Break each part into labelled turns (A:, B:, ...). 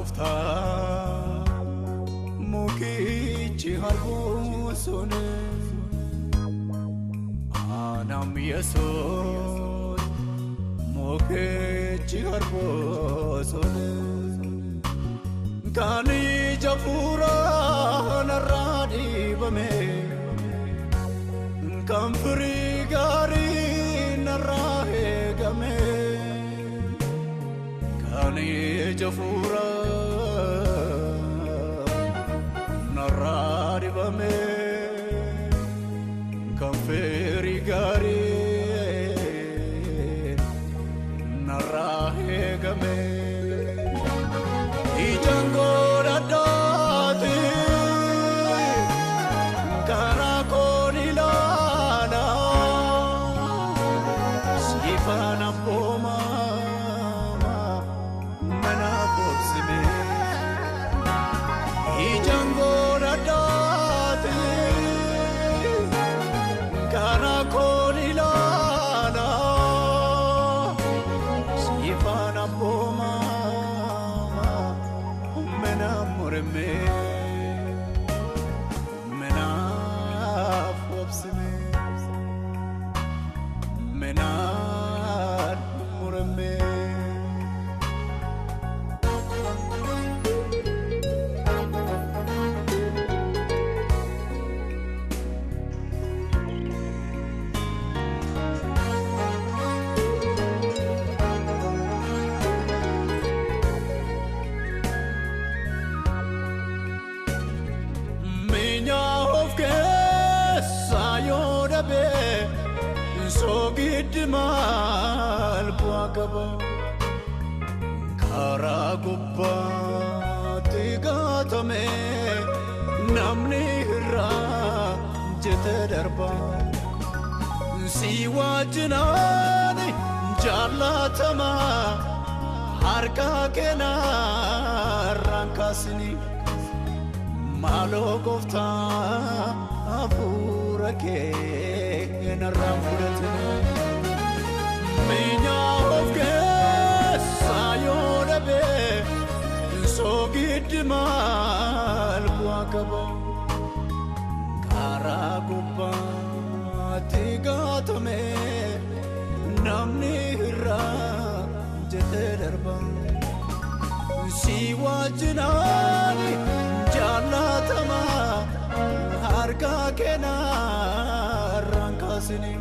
A: gofta mukichi harbusone anam yesus mukichi harbusone kani jafura naradi bame kamfri gari narahe game kani jafura naradi bame kamfri gari narahe game ijango radati karakonilana sifana poma mana boxime ijango radati karakonilana sifana poma me mena fopsime mena murme sogid mal puakaba karagubba tigatame namni ra jete darba siwajnani jalatama harka kena rankasni malo gofta apurake narramfuratne menya ofke sayodabe sogid mal puakaba karagubba tigatame namni ra jete darba siwajnani jalatama harka kena rankasni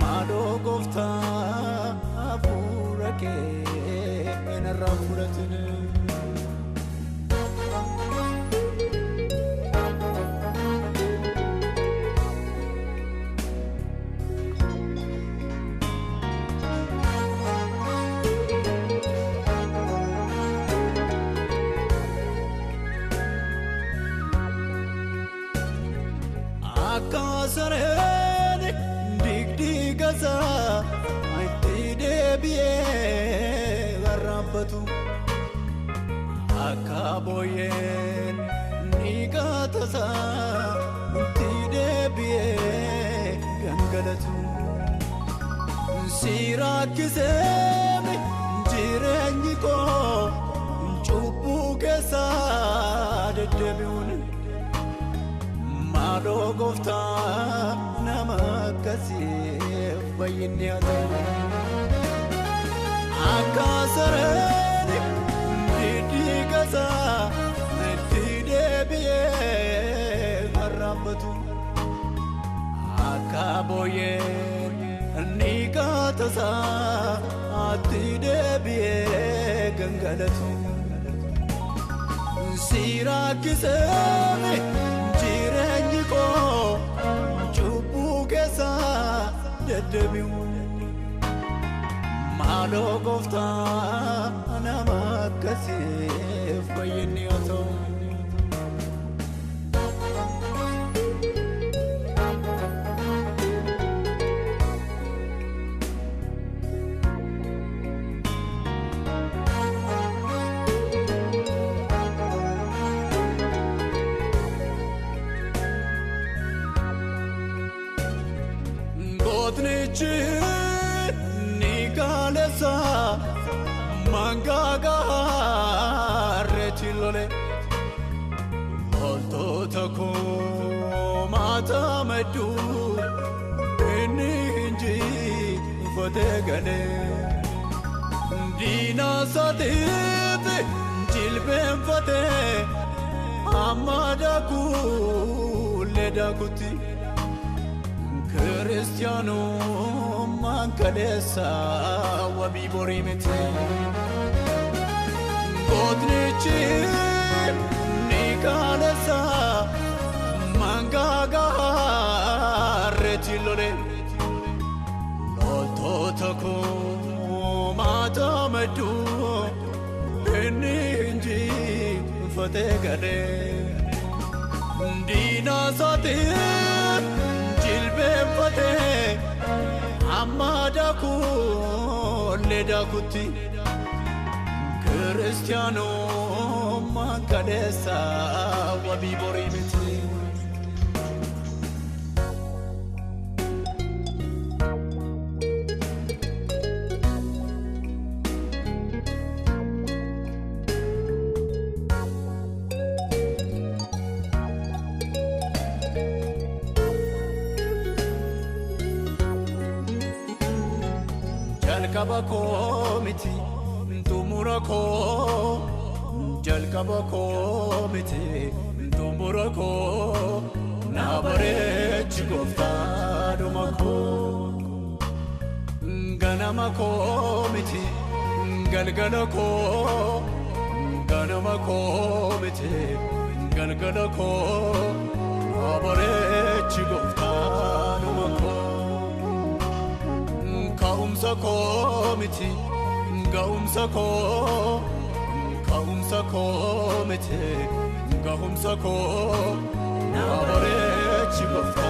A: malo gofta apurake narramfuratne akasaren digdigaza aitide biye garabatu akaboyen nigatasa aitide biye gangalatu sirakisemi jirenyiko chupu kesa dedebiun malo gofta namakasi wayinyata akasarani didigaza netidebiye garabatu akaboye nigatasa atidebiye gangalatu sirakisemi jirenyiko chupu kesa dedebiu malo gofta namakasi fayinyato Otnichi nikalesa mangaga toko mata meddu inni inji fote gale dina satite jilben fote amada kulle dakuti Cristiano mankalesa wabi borimete Godnichi nikalesa mangaga retilole Lototako mata medu eninji fategade Dina satir jilbe fate amada kulle dakuti Cristiano mankalesa wabi borimete Jalkabako miti tumurako Jalkabako miti tumurako Nabare chigofta dumako Ganamako miti galgalako Ganamako miti galgalako Nabare chigofta dumako Kaumsako miti gaumsako Kaumsako miti gaumsako Nabare chigofta